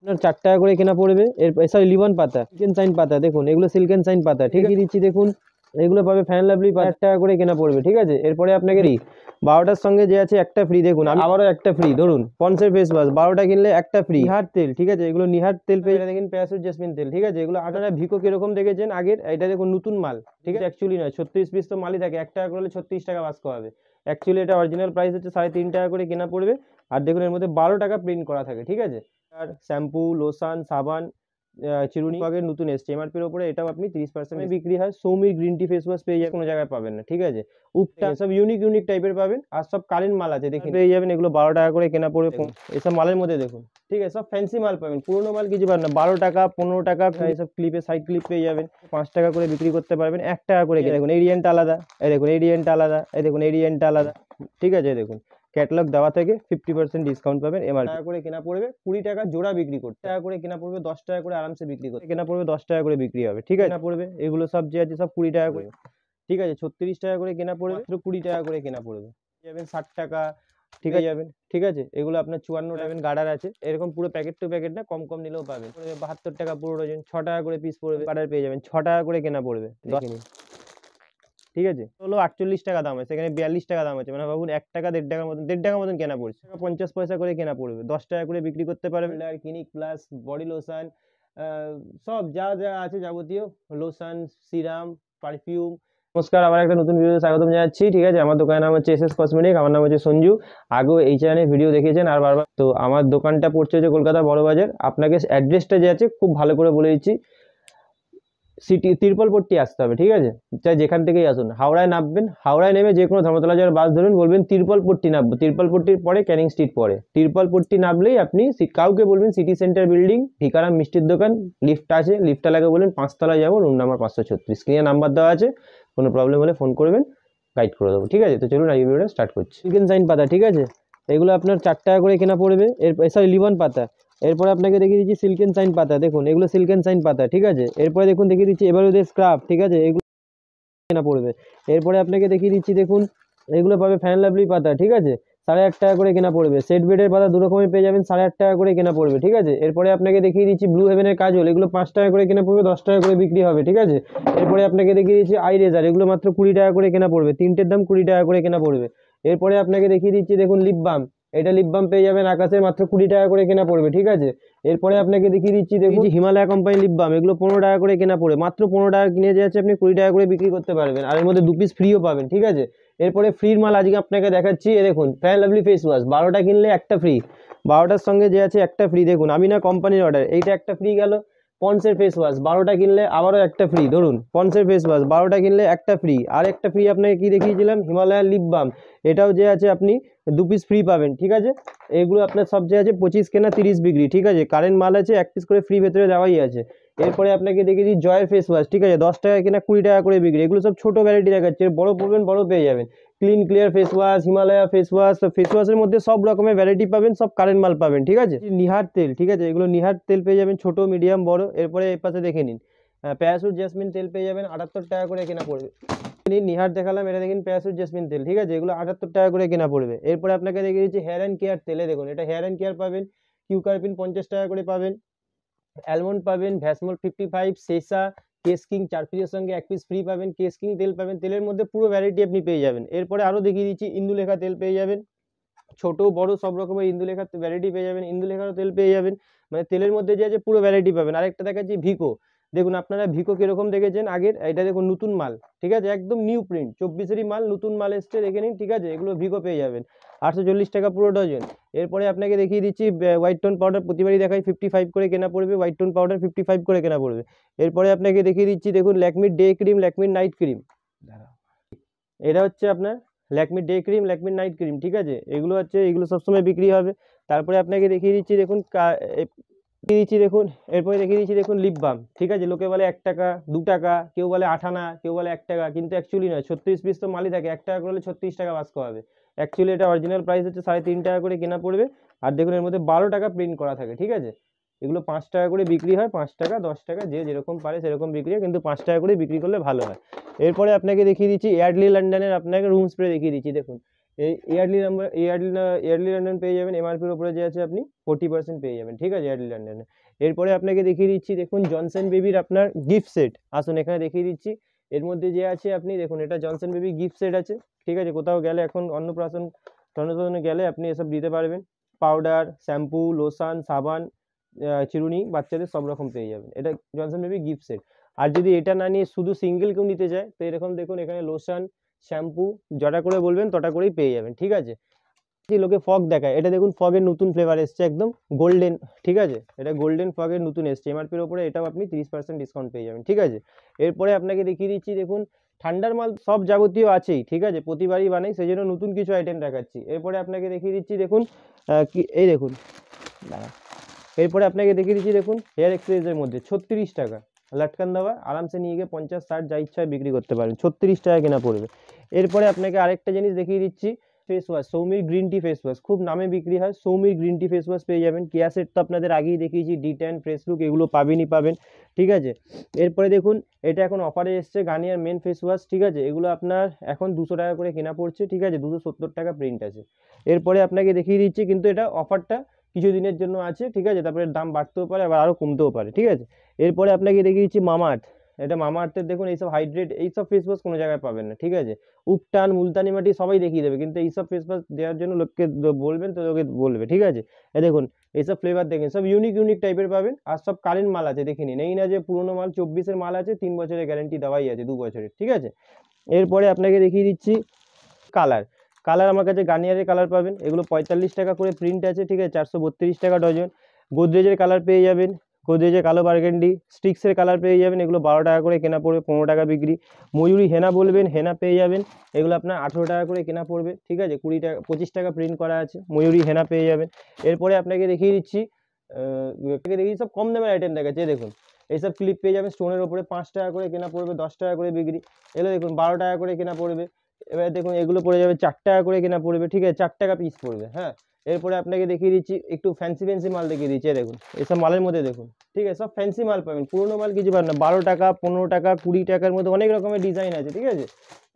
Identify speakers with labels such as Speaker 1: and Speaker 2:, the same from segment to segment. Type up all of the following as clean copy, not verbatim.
Speaker 1: আপনার 4 টাকা করে কেনা পড়বে। সরি, লিমন পাতা, সিল্ক এন্ড শাইন পাতা, দেখুন এগুলো সিল্ক এন্ড শাইন পাতা, ঠিক আছে দিচ্ছি দেখুন। এগুলো পাবে ফ্যান লাভলি 1 টাকা করে কেনা পড়বে, ঠিক আছে। এরপরে আপনাকে 12টার সঙ্গে যে আছে একটা ফ্রি, দেখুন আমি আবারও একটা ফ্রি, ধরুন পন্সের ফেস ওয়াশ 12টা কিনলে একটা ফ্রি। নিহার তেল, ঠিক আছে, এগুলো নিহার তেল পেয়ে দেখেন, প্যারাসুট জেসমিন তেল, ঠিক আছে। এগুলো আপনারা ভিকো কিরকম দেখেছেন আগের, এটা দেখুন নতুন মাল, ঠিক আছে। অ্যাকচুয়ালি নয়, 36 পিস তো মালই থাকে, 1 টাকা করলে 36 টাকা বাস্ক হবে। অ্যাকচুয়ালি এটা অরিজিনাল প্রাইস হচ্ছে 3.5 টাকা করে কেনা পড়বে। আর দেখুন এর মধ্যে 12 টাকা প্রিন্ট করা থাকে, ঠিক আছে। আর শ্যাম্পু, লোশন, সাবান, চিরুনি পাকের নতুন এসছে এমআরপির ওপরে, এটাও আপনি 30% বিক্রি হয়। সৌমির গ্রিন টি ফেস ওয়াশ পেয়ে যাবেন, কোনো জায়গায় পাবেন না, ঠিক আছে। উপটা সব ইউনিক ইউনিক টাইপের পাবেন, আর সব কারেন্ট মাল আছে দেখুন পেয়ে যাবেন। এগুলো 12 টাকা করে কেনা পড়বে। এসব মালের মধ্যে দেখুন, ঠিক আছে, সব ফ্যান্সি মাল পাবেন, পুরোনো মাল কিছু পাবেন না। 12 টাকা, 15 টাকা এইসব ক্লিপে, সাইড ক্লিপ পেয়ে যাবেন। 5 টাকা করে বিক্রি করতে পারবেন, 1 টাকা করে। দেখুন এরিয়েন্ট আলাদা, এই দেখুন এরিয়েন্ট আলাদা, এই দেখুন এরিয়েন্ট আলাদা, ঠিক আছে। দেখুন ক্যাটালগ দেওয়া থেকে 50% ডিসকাউন্ট পাবেন। এমআরপি টাকা করে কেনা পড়বে, 20 টাকা জোড়া বিক্রি করতে, টাকা করে কেনা পড়বে, 10 টাকা করে আরামসে বিক্রি করতে, কেনা পড়বে 10 টাকা করে বিক্রি হবে, ঠিক আছে। কেনা পড়বে এগুলো সব যে আছে সব 20 টাকা করে, ঠিক আছে। 36 টাকা করে কেনা পড়বে, মাত্র 20 টাকা করে কেনা পড়বে যাবেন 60 টাকা, ঠিক আছে যাবেন, ঠিক আছে। এগুলো আপনার 54 টাকা গার্ডার আছে, এরকম পুরো প্যাকেট টু প্যাকেট না, কম কম নিলেও পাবেন। 72 টাকা পুরো ডজন, 6 টাকা করে পিস পড়বে, গার্ডার পেয়ে যাবেন, 6 টাকা করে কেনা পড়বে, দেখে নিন, ঠিক আছে। হলো 48 টাকা দাম আছে, সেখানে 42 টাকা দাম আছে, মানে ভাবুন 1 টাকা 1.5 টাকার মতন, 1.5 টাকার মতন কেনা পড়ছে। 50 পয়সা করে কেনা পড়বে, 10 টাকা করে বিক্রি করতে পারবেন। আর ক্লিনিক প্লাস, বডি লোশন, সব যা যা আছে যাবতীয় লোশন, সিরাম, পারফিউম। নমস্কার, আবার একটা নতুন ভিডিওতে স্বাগতম জানাচ্ছি, ঠিক আছে। আমার দোকানের নাম হচ্ছে এসএস কসমেটিক, আমার নাম হচ্ছে সঞ্জু। আগেও এই চ্যানেলে ভিডিও দেখেছেন আর বারবার। তো আমার দোকানটা পড়ছে হচ্ছে কলকাতা বড়বাজার। আপনাকে অ্যাড্রেসটা যে আছে খুব ভালো করে বলে দিচ্ছি। সিটি তিরপলপট্টি আসতে হবে, ঠিক আছে। চাই যেখান থেকেই আসুন, হাওড়ায় নামবেন, হাওড়ায় নেমে যে কোনো ধর্মতলা যাওয়ার বাস ধরুন, বলবেন তিরপলপট্টি নামবো, তিরপলপট্টির পরে ক্যানিং স্ট্রিট পড়ে, তিরপলপট্টি নামলেই আপনি কাউকে বলবেন সিটি সেন্টার বিল্ডিং, ভিকারাম মিষ্টির দোকান, লিফট আছে, লিফটটালাকে বলবেন 5 তলায় যাবো, রুম নাম্বার 536, স্ক্রিনে নাম্বার দেওয়া আছে, কোনো প্রবলেম হলে ফোন করবেন, গাইড করে দেবো, ঠিক আছে। তো চলুন এই ভিডিওটা স্টার্ট করছি। সিল্ক এন্ড শাইন পাতা, ঠিক আছে, এগুলো আপনার 4 টাকা করে কেনা পড়বে। সরি, লিমন পাতা। এরপরে আপনাকে দেখিয়ে দিচ্ছি সিল্ক এন্ড শাইন পাতা, দেখুন এগুলো সিল্ক এন্ড শাইন পাতা, ঠিক আছে। এরপরে দেখুন দেখিয়ে দিচ্ছি এভারউডে স্ক্রাব, ঠিক আছে, এগুলো কেনা পড়বে। এরপরে আপনাকে দেখিয়ে দিচ্ছি দেখুন, এগুলো পাবে ফ্যান লাভলি পাতা, ঠিক আছে, 8.5 টাকা করে কেনা পড়বে। সেট বেডের পাতা দু রকমের পেয়ে যাবেন, 8.5 টাকা করে কেনা পড়বে, ঠিক আছে। এরপরে আপনাকে দেখিয়ে দিচ্ছি ব্লু হেভেনের কাজল, এগুলো 5 টাকা করে কেনা পড়বে, 10 টাকা করে বিক্রি হবে, ঠিক আছে। এরপরে আপনাকে দেখিয়ে দিচ্ছি আই রেজার, এগুলো মাত্র 20 টাকা করে কেনা পড়বে, তিনটের দাম 20 টাকা করে কেনা পড়বে। এরপরে আপনাকে দেখিয়ে দিচ্ছি দেখুন লিপ বাম, এটা লিপ বাম পেয়ে যাবেন আকাশে, মাত্র 20 টাকা করে কেনা পড়বে, ঠিক আছে। এরপরে আপনাকে দেখিয়ে দিচ্ছি দেখুন হিমালয় কোম্পানি লিপ বাম, এগুলো 15 টাকা করে কেনা পড়বে, মাত্র 15 টাকা কিনে যাচ্ছে, আপনি 20 টাকা করে বিক্রি করতে পারবেন, আর এর মধ্যে 2 পিস ফ্রিও পাবেন, ঠিক আছে। এরপরে ফ্রির মাল আজকে আপনাকে দেখাচ্ছি, এ দেখুন ফ্যান লাভলি ফেস ওয়াশ, 12টা কিনলে একটা ফ্রি, 12টার সঙ্গে যে আছে একটা ফ্রি, দেখুন আমি না কোম্পানির অর্ডার, এইটা একটা ফ্রি গেল। পন্সের ফেস ওয়াশ 12টা কিনলে আবারও একটা ফ্রি, ধরুন পন্সের ফেস ওয়াশ 12টা কিনলে একটা ফ্রি। আর একটা ফ্রি আপনাকে কি দেখিয়েছিলাম, হিমালয়ার লিপ বাম, এটাও যে আছে আপনি 2 পিস ফ্রি পাবেন, ঠিক আছে। এগুলো আপনার সব যে আছে 25 কেনা 30 বিক্রি, ঠিক আছে, কারেন্ট মাল আছে, 1 পিস করে ফ্রি ভেতরে দেওয়াই আছে। এরপরে আপনাকে দেখিয়ে দিই জয়ের ফেস ওয়াশ, ঠিক আছে, 10 টাকা কেনা 20 টাকা করে বিক্রি, এগুলো সব ছোটো ভ্যারাইটি দেখাচ্ছে, বড় পড়বেন বড় পেয়ে যাবেন। Clean clear face wash, Himalaya face wash, face ওয়াশের মধ্যে সব রকমের ভ্যারাইটি পাবেন, সব কারেন্ট মাল পাবেন, ঠিক আছে। নিহার তেল, ঠিক আছে, এগুলো নিহার তেল পেয়ে যাবেন ছোট, মিডিয়াম, বড়। এরপরে এর পাশে দেখে নিন প্যারাসুট জেসমিন তেল পেয়ে যাবেন, 78 টাকা করে কেনা পড়বে। নিহার দেখালাম, এটা দেখুন প্যারাসুট জেসমিন তেল, ঠিক আছে, এগুলো 78 টাকা করে কেনা পড়বে। এরপরে আপনাকে দেখিয়ে দিচ্ছি হেয়ার অ্যান্ড কেয়ার তেলে, দেখুন এটা হেয়ার অ্যান্ড কেয়ার পাবেন, কিউকারপিন 50 টাকা করে পাবেন, অ্যালমন্ড পাবেন, ভ্যাসমোল 55, সেসা, কেস কিং 4 পিসের সঙ্গে 1 পিস ফ্রি পাবেন, কেস কিং তেল পাবেন, তেলের মধ্যে পুরো ভ্যারাইটি আপনি পেয়ে যাবেন। এরপরে আরও দেখিয়ে দিচ্ছি ইন্দুলেখা তেল পেয়ে যাবেন, ছোট বড় সব রকমের ইন্দুলেখার ভ্যারাইটি পেয়ে যাবেন, ইন্দুলেখারও তেল পেয়ে যাবেন, মানে তেলের মধ্যে যে আছে পুরো ভ্যারাইটি পাবেন। আরেকটা দেখাচ্ছি ভিকো, দেখুন আপনারা ভিকো কিরকম দেখেছেন আগের, এটা দেখুন নতুন মাল, ঠিক আছে, একদম নিউ প্রিন্ট, 24-এরই মাল, নতুন মাল এসছে, দেখে নিন, ঠিক আছে। এগুলো ভিকো পেয়ে যাবেন 840 টাকা পুরো ডজন। এরপরে আপনাকে দেখিয়ে দিচ্ছি হোয়াইট টোন পাউডার, প্রতিবারই দেখাই 55 করে কেনা পড়বে, হোয়াইট টোন পাউডার 55 করে কেনা পড়বে। এরপরে আপনাকে দেখিয়ে দিচ্ছি দেখুন ল্যাকমির ডে ক্রিম, ল্যাকমির নাইট ক্রিম, এটা হচ্ছে আপনার ল্যাকমির ডে ক্রিম, ল্যাকমির নাইট ক্রিম, ঠিক আছে, এগুলো হচ্ছে, এগুলো সবসময় বিক্রি হবে। তারপরে আপনাকে দেখিয়ে দিচ্ছি দেখুন এরপরে দেখিয়ে দিচ্ছি দেখুন লিপ বাম, ঠিক আছে, লোকে বলে 1 টাকা 2 টাকা, কেউ বলে 8 আনা, কেউ বলে 1 টাকা, কিন্তু অ্যাকচুয়ালি নয়, 36 পিস তো মালই থাকে, 1 টাকা করলে 36 টাকা বাস্ক হবে। অ্যাকচুয়ালি এটা অরিজিনাল প্রাইস হচ্ছে 3.5 টাকা করে কেনা পড়বে। আর দেখুন এর মধ্যে 12 টাকা প্রিন্ট করা থাকে, ঠিক আছে। এগুলো 5 টাকা করে বিক্রি হয়, 5 টাকা 10 টাকা যে যেরকম পারে সেরকম বিক্রি হয়, কিন্তু 5 টাকা করে বিক্রি করলে ভালো হয়। এরপরে আপনাকে দেখিয়ে দিচ্ছি ইয়ার্ডলি লন্ডনের আপনাকে রুম স্প্রে দেখিয়ে দিচ্ছি, দেখুন এই ইয়ার্ডলি লন্ডন পেয়ে যাবেন এমআরপির উপরে যে আছে আপনি 40% পেয়ে যাবেন, ঠিক আছে ইয়ার্ডলি লন্ডনে। এরপরে আপনাকে দেখিয়ে দিচ্ছি দেখুন জনসন বেবির আপনার গিফট সেট, আসুন এখানে দেখিয়ে দিচ্ছি। এর মধ্যে যে আছে আপনি দেখুন এটা জনসন বেবি গিফট সেট আছে, ঠিক আছে। কোথাও গেলে এখন অন্নপ্রাশনে গেলে আপনি এসব দিতে পারবেন। পাউডার, শ্যাম্পু, লোশন, সাবান, চিরুনি বাচ্চাদের সব রকম পেয়ে যাবেন, এটা জনসন বেবি গিফট সেট। আর যদি এটা না নিয়ে শুধু সিঙ্গেল কেউ নিতে চায় তো এরকম দেখুন এখানে লোশন, শ্যাম্পু যটা করে বলবেন তটা করেই পেয়ে যাবেন, ঠিক আছে। যে লোকে ফগ দেখায়, এটা দেখুন ফগের নতুন ফ্লেভার এসছে একদম গোল্ডেন, ঠিক আছে। এটা গোল্ডেন ফগের নতুন এসছে, এমআরপির ওপরে এটাও আপনি 30% ডিসকাউন্ট পেয়ে যাবেন, ঠিক আছে। এরপরে আপনাকে দেখিয়ে দিচ্ছি দেখুন ঠান্ডার মাল সব যাবতীয় আছেই, ঠিক আছে, প্রতিবারই বানাই সেই জন্য নতুন কিছু আইটেম দেখাচ্ছি। এরপরে আপনাকে দেখিয়ে দিচ্ছি দেখুন কি এই দেখুন এরপরে আপনাকে দেখিয়ে দিচ্ছি দেখুন হেয়ার এক্সপ্রেসের মধ্যে 36 টাকা লটকান দেওয়া, আরামসে নিয়ে গিয়ে 50-60 যা ইচ্ছা বিক্রি করতে পারেন, 36 টাকা কেনা পড়বে। এরপরে আপনাকে আরেকটা জিনিস দেখিয়ে দিচ্ছি ফেস ওয়াশ, সৌমির গ্রিন টি ফেস ওয়াশ, খুব নামে বিক্রি হয়, সৌমির গ্রিন টি ফেস ওয়াশ পেয়ে যাবেন। কেয়া সেট তো আপনাদের আগেই দেখিয়েছি, D10 ফ্রেশ লুক এগুলো পাবেনই পাবেন, ঠিক আছে। এরপরে দেখুন এটা এখন অফারে এসছে গার্নিয়ার মেন ফেস ওয়াশ, ঠিক আছে, এগুলো আপনার এখন 200 টাকা করে কেনা পড়ছে, ঠিক আছে, 270 টাকা প্রিন্ট আছে। এরপরে আপনাকে দেখিয়ে দিচ্ছি কিন্তু এটা অফারটা কিছু দিনের জন্য আছে, ঠিক আছে, তারপরে দাম বাড়তেও পারে আবার আরও কমতেও পারে, ঠিক আছে। এরপরে আপনাকে দেখিয়ে দিচ্ছি মামাআর্থ, এটা মামাআর্থের দেখুন এইসব হাইড্রেট এইসব ফেস ওয়াশ কোনো জায়গায় পাবেন না, ঠিক আছে। উপটান, মুলতানি মাটি সবাই দেখিয়ে দেবে, কিন্তু এইসব ফেস ওয়াশ দেওয়ার জন্য লোককে বলবেন তো লোকে বলবে, ঠিক আছে। এ দেখুন এইসব ফ্লেভার দেখেন সব ইউনিক ইউনিক টাইপের পাবেন, আর সব কারেন্ট মাল আছে দেখে নিন, এই না যে পুরোনো মাল 24-এর মাল আছে, 3 বছরের গ্যারেন্টি দেওয়াই আছে, 2 বছরের, ঠিক আছে। এরপরে আপনাকে দেখিয়ে দিচ্ছি কালার আমার কাছে গার্নিয়ারের কালার পাবেন, এগুলো 45 টাকা করে প্রিন্ট আছে, ঠিক আছে, 432 টাকা ডজন। গোদরেজের কালার পেয়ে যাবেন, গোদরেজের কালো বার্গেন্ডি, স্টিক্সের কালার পেয়ে যাবেন, এগুলো 12 টাকা করে কেনা পড়বে, 15 টাকা বিক্রি। ময়ূরী হেনা বলবেন, হেনা পেয়ে যাবেন, এগুলো আপনার 18 টাকা করে কেনা পড়বে, ঠিক আছে, 25 টাকা প্রিন্ট করা আছে, ময়ূরী হেনা পেয়ে যাবেন। এরপরে আপনাকে দেখিয়ে দিচ্ছি সব কম দামের আইটেম দেখাচ্ছে, দেখুন এইসব ক্লিপ পেয়ে যাবেন স্টোনের ওপরে, 5 টাকা করে কেনা পড়বে, 10 টাকা করে বিক্রি। এগুলো দেখুন 12 টাকা করে কেনা পড়বে। এবার দেখুন এগুলো পড়ে যাবে 4 টাকা করে কেনা পড়বে, ঠিক আছে, 4 টাকা পিস পড়বে, হ্যাঁ। এরপরে আপনাকে দেখিয়ে দিচ্ছি একটু ফ্যান্সি মাল দেখিয়ে দিচ্ছি, দেখুন এইসব মালের মধ্যে দেখুন, ঠিক আছে, সব ফ্যান্সি মাল পাবেন, পুরোনো মাল কিছু পাবেন না। 12 টাকা, 15 টাকা, 20 টাকার মধ্যে অনেক রকমের ডিজাইন আছে, ঠিক আছে।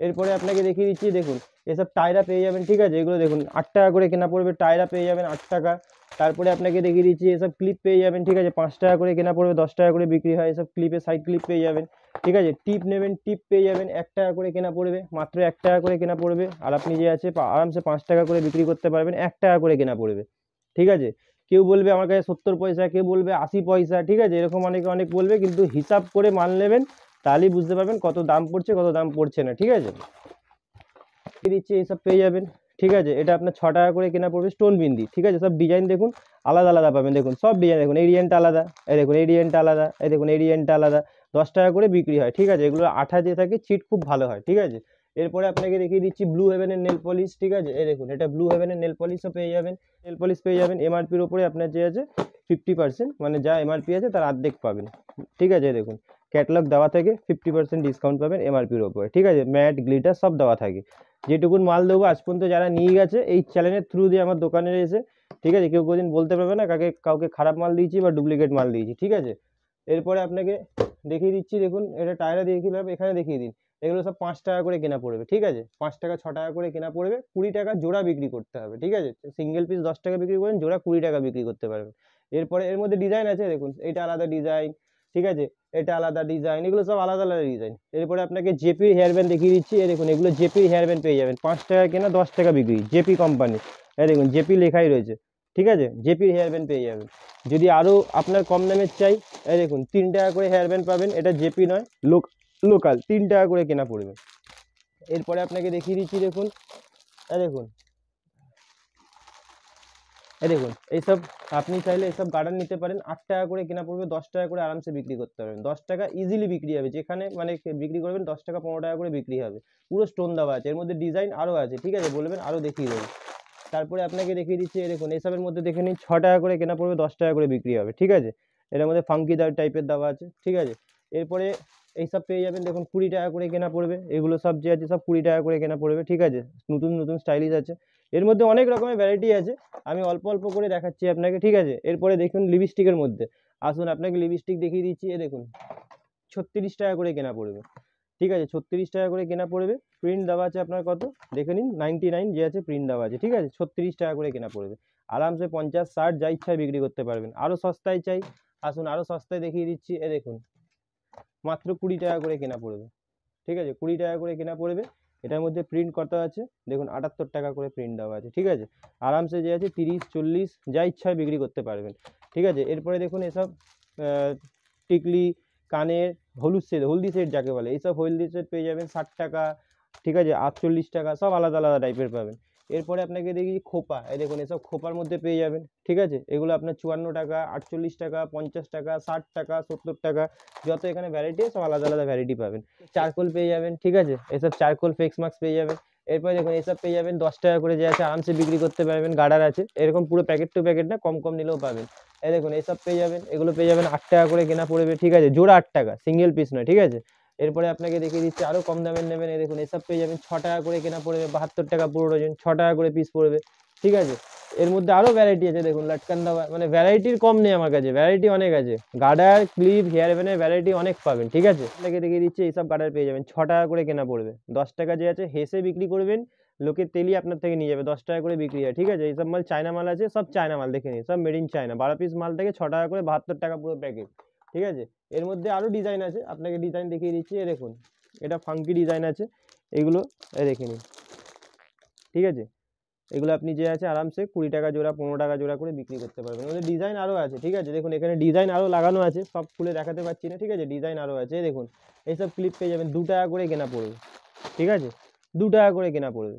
Speaker 1: এরপরে আপনাকে দেখিয়ে দিচ্ছি দেখুন এসব টায়রা পেয়ে যাবেন, ঠিক আছে, এগুলো দেখুন 8 টাকা করে কেনা পড়বে, টায়রা পেয়ে যাবেন 8 টাকা। তারপরে আপনাকে দেখিয়ে দিচ্ছি এসব ক্লিপ পেয়ে যাবেন, ঠিক আছে, 5 টাকা করে কেনা পড়বে, 10 টাকা করে বিক্রি হয়, এসব ক্লিপের সাইড ক্লিপ পেয়ে যাবেন, ঠিক আছে। টিপ নেবেন, টিপ পেয়ে যাবেন 1 টাকা করে কেনা পড়বে, মাত্র 1 টাকা করে কেনা পড়বে, আর আপনি যে আছে আরামসে 5 টাকা করে বিক্রি করতে পারবেন, 1 টাকা করে কেনা পড়বে, ঠিক আছে। কেউ বলবে আমার কাছে 70 পয়সা, কেউ বলবে 80 পয়সা, ঠিক আছে, এরকম অনেকে অনেক বলবে, কিন্তু হিসাব করে মাল নেবেন, তাহলেই বুঝতে পারবেন কত দাম পড়ছে কত দাম পড়ছে না, ঠিক আছে। দিচ্ছি এইসব পেয়ে যাবেন, ঠিক আছে, এটা আপনার 6 টাকা করে কেনা পড়বে, স্টোন বিন্দি, ঠিক আছে, সব ডিজাইন দেখুন আলাদা আলাদা পাবেন, দেখুন সব ডিজাইন দেখুন, এই ডিজাইনটা আলাদা, এই দেখুন এই ডিজাইনটা আলাদা, এই দেখুন এই ডিজাইনটা আলাদা, 10 টাকা করে বিক্রি হয়, ঠিক আছে, এগুলো আঠা দিয়ে থাকে, চিট খুব ভালো হয়, ঠিক আছে। এরপরে আপনাকে দেখিয়ে দিচ্ছি ব্লু হেভেনের নেল পলিশ, ঠিক আছে, এই দেখুন এটা ব্লু হেভেনের নেল পলিশও পেয়ে যাবেন, নেল পলিশ পেয়ে যাবেন এমআরপির ওপরে আপনার যে আছে 50%, মানে যা এমআরপি আছে তার অর্ধেক পাবেন, ঠিক আছে। দেখুন ক্যাটালগ দেওয়া থেকে 50% ডিসকাউন্ট পাবেন এমআরপির ওপরে, ঠিক আছে, ম্যাট গ্লিটার সব দেওয়া থাকে। যেটুকুন মাল দেবো আজ পর্যন্ত যারা নিয়ে গেছে এই চ্যানেলের থ্রু দিয়ে আমার দোকানে এসে, ঠিক আছে, কেউ কোনোদিন বলতে পারবে না কাউকে খারাপ মাল দিয়েছি বা ডুপ্লিকেট মাল দিয়েছি, ঠিক আছে। এরপরে আপনাকে দেখিয়ে দিচ্ছি দেখুন এটা টায়রা দিয়ে কীভাবে এখানে দেখিয়ে দিন, এগুলো সব 5 টাকা করে কেনা পড়বে, ঠিক আছে, 5 টাকা 6 টাকা করে কেনা পড়বে, 20 টাকা জোড়া বিক্রি করতে হবে, ঠিক আছে, সিঙ্গেল পিস 10 টাকা বিক্রি করেন, জোড়া 20 টাকা বিক্রি করতে পারবেন। এরপরে এর মধ্যে ডিজাইন আছে দেখুন, এটা আলাদা ডিজাইন, ঠিক আছে, এটা আলাদা ডিজাইন, এগুলো সব আলাদা আলাদা ডিজাইন। এরপরে আপনাকে জেপির হেয়ার ব্যান্ড দেখিয়ে দিচ্ছি, এই দেখুন এগুলো জেপির হেয়ার ব্যান্ড পেয়ে যাবেন, 5 টাকা কেনা 10 টাকা বিক্রি, জেপি কোম্পানি, এই দেখুন জেপি লেখাই রয়েছে, ঠিক আছে, জেপির হেয়ার ব্যান্ড পেয়ে যাবেন। যদি আরও আপনার কম দামের চাই, এই দেখুন 3 টাকা করে হেয়ার ব্যান্ড পাবেন, এটা জেপি নয় লোকাল, 3 টাকা করে কেনা পড়বে। এরপরে আপনাকে দেখিয়ে দিচ্ছি দেখুন, এই দেখুন এইসব আপনি চাইলে এইসব গার্ডার নিতে পারেন, 8 টাকা করে কেনা পড়বে, 10 টাকা করে আরামসে বিক্রি করতে পারবেন, 10 টাকা ইজিলি বিক্রি হবে, যেখানে মানে বিক্রি করবেন 10 টাকা 15 টাকা করে বিক্রি হবে, পুরো স্টোন দেওয়া আছে, এর মধ্যে ডিজাইন আরও আছে, ঠিক আছে, বলবেন আরও দেখিয়ে দেবো। তারপরে আপনাকে দেখিয়ে দিচ্ছি দেখুন এইসবের মধ্যে দেখে নিন 6 টাকা করে কেনা পড়বে, 10 টাকা করে বিক্রি হবে, ঠিক আছে, এর মধ্যে ফাঙ্কি টাইপের দেওয়া আছে, ঠিক আছে। এরপরে এইসব পেয়ে যাবেন দেখুন 20 টাকা করে কেনা পড়বে, এগুলো সব যে আছে সব 20 টাকা করে কেনা পড়বে, ঠিক আছে, নতুন নতুন স্টাইলিশ আছে, এর মধ্যে অনেক রকমের ভ্যারাইটি আছে, আমি অল্প অল্প করে দেখাচ্ছি আপনাকে, ঠিক আছে। এরপরে দেখুন লিপস্টিকের মধ্যে, আসুন আপনাকে লিপস্টিক দেখিয়ে দিচ্ছি, এ দেখুন 36 টাকা করে কেনা পড়বে, ঠিক আছে, 36 টাকা করে কেনা পড়বে। প্রিন্ট দেওয়া আছে আপনার কত দেখে নিন, 99 যে আছে প্রিন্ট দেওয়া আছে, ঠিক আছে, 36 টাকা করে কেনা পড়বে। আরামসে 50 60 যা ইচ্ছায় বিক্রি করতে পারবেন। আরও সস্তায় চাই, আসুন আরও সস্তায় দেখিয়ে দিচ্ছি। এ দেখুন মাত্র 20 টাকা করে কেনা পড়বে, ঠিক আছে, 20 টাকা করে কেনা পড়বে। এটার মধ্যে প্রিন্ট কত আছে দেখুন, 78 টাকা করে প্রিন্ট দেওয়া আছে, ঠিক আছে। আরামসে যে আছে 30 40 যা ইচ্ছায় বিক্রি করতে পারবেন, ঠিক আছে। এরপরে দেখুন এসব টিকলি, কানের, হলদি সেট যাকে বলে, এইসব হলদি সেট পেয়ে যাবেন 60 টাকা, ঠিক আছে, 48 টাকা, সব আলাদা আলাদা টাইপের পাবেন। এরপরে আপনাকে দেখি খোপা, এই দেখুন এসব খোপার মধ্যে পেয়ে যাবেন, ঠিক আছে। এগুলো আপনার 54 টাকা, 48 টাকা, 50 টাকা, 60 টাকা, 70 টাকা, যত এখানে ভ্যারাইটি সব আলাদা আলাদা ভ্যারাইটি পাবেন। চারকোল পেয়ে যাবেন, ঠিক আছে, এসব চারকোল ফেস মাস্ক পেয়ে যাবেন। এরপরে দেখুন এসব পেয়ে যাবেন 10 টাকা করে, যে আছে আরামসে বিক্রি করতে পারবেন, গার্ডার আছে এরকম, পুরো প্যাকেট টু প্যাকেট না, কম কম নিলেও পাবেন। এই দেখুন এইসব পেয়ে যাবেন, এগুলো পেয়ে যাবেন 8 টাকা করে কেনা পড়বে, ঠিক আছে, জোড়া 8 টাকা, সিঙ্গেল পিস নয়, ঠিক আছে। এরপরে আপনাকে দেখিয়ে দিচ্ছি আরো কম দামের নেবেন, এই দেখুন এসব পেয়ে যাবেন 6 টাকা করে কেনা পড়বে, 72 টাকা পুরো ডজন, 6 টাকা করে পিস পড়বে, ঠিক আছে। এর মধ্যে আরো ভ্যারাইটি আছে দেখুন, লটকান দেওয়া, মানে ভ্যারাইটির কম নেই আমার কাছে, ভ্যারাইটি অনেক আছে। গার্ডার, ক্লিপ, হেয়ার ব্যান্ডের ভ্যারাইটি অনেক পাবেন, ঠিক আছে। আপনাকে দেখিয়ে দিচ্ছি এইসব গার্ডার পেয়ে যাবেন 6 টাকা করে কেনা পড়বে, 10 টাকা যে আছে হেসে বিক্রি করবেন, লোকের তেলই আপনার থেকে নিয়ে যাবে, 10 টাকা করে বিক্রি হয়, ঠিক আছে। এইসব মাল চায়না মাল আছে, সব চায়না মাল দেখে নিন, সব মেড ইন চায়না, 12 পিস মাল থেকে 6 টাকা করে, 72 টাকা পুরো প্যাকেট, ঠিক আছে। এর মধ্যে আরো ডিজাইন আছে, আপনাকে ডিজাইন দেখিয়ে দিচ্ছি। এ দেখুন এটা ফাঙ্কি ডিজাইন আছে, এগুলো দেখে নিন, ঠিক আছে। এগুলো আপনি যে আছে আরামসে 20 টাকা জোড়া, 15 টাকা জোড়া করে বিক্রি করতে পারবেন। ওদের ডিজাইন আরও আছে, ঠিক আছে, দেখুন এখানে ডিজাইন আরও লাগানো আছে, সব খুলে দেখাতে পারছি না, ঠিক আছে, ডিজাইন আরও আছে। এই দেখুন এইসব ক্লিপ পেয়ে যাবেন 2 টাকা করে কেনা পড়বে, ঠিক আছে, 2 টাকা করে কেনা পড়বে,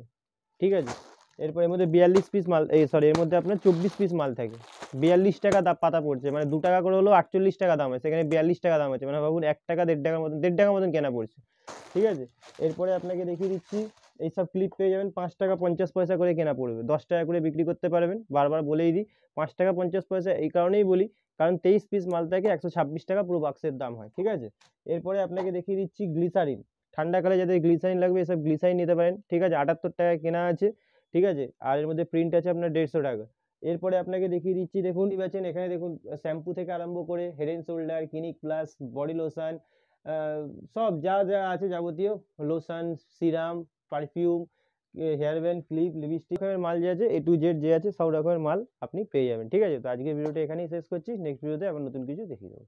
Speaker 1: ঠিক আছে। এরপর এর মধ্যে 42 পিস মাল, এই সরি, এর মধ্যে আপনার 24 পিস মাল থাকে, 42 টাকা পাতা পড়ছে, মানে 2 টাকা করে হলেও 48 টাকা দাম আছে, সেখানে 42 টাকা দাম আছে, মানে ভাবুন 1 টাকা 1.5 টাকার মতন, 1.5 টাকার মতন কেনা পড়ছে, ঠিক আছে। এরপরে আপনাকে দেখিয়ে দিচ্ছি এইসব ক্লিপ পেয়ে যাবেন 5 টাকা 50 পয়সা করে কেনা পড়বে, 10 টাকা করে বিক্রি করতে পারবেন। বারবার বলেই দিই 5 টাকা 50 পয়সা এই কারণেই বলি, কারণ 23 পিস মাল থাকে 126 টাকা পুরো বাক্সের দাম হয়, ঠিক আছে। এরপরে আপনাকে দেখিয়ে দিচ্ছি গ্লিসারিন, ঠান্ডাকালে যাদের গ্লিসারিন লাগবে এসব গ্লিসারিন নিতে পারেন, ঠিক আছে, 78 টাকায় কেনা আছে, ঠিক আছে। আর এর মধ্যে প্রিন্ট আছে আপনার 150 টাকা। এরপরে আপনাকে দেখিয়ে দিচ্ছি, দেখুন পাচ্ছেন এখানে, দেখুন শ্যাম্পু থেকে আরম্ভ করে Head and Shoulder, Clinic Plus, body lotion, সব যা যা আছে যাবতীয় lotion, serum, perfume, hair band, clip, lipstick, রকমের মাল যে আছে A to Z যে আছে সব রকমের মাল আপনি পেয়ে যাবেন, ঠিক আছে। তো আজকের ভিডিওটা এখানেই শেষ করছি, নেক্সট ভিডিওতে আবার নতুন কিছু দেখিয়ে দেবো।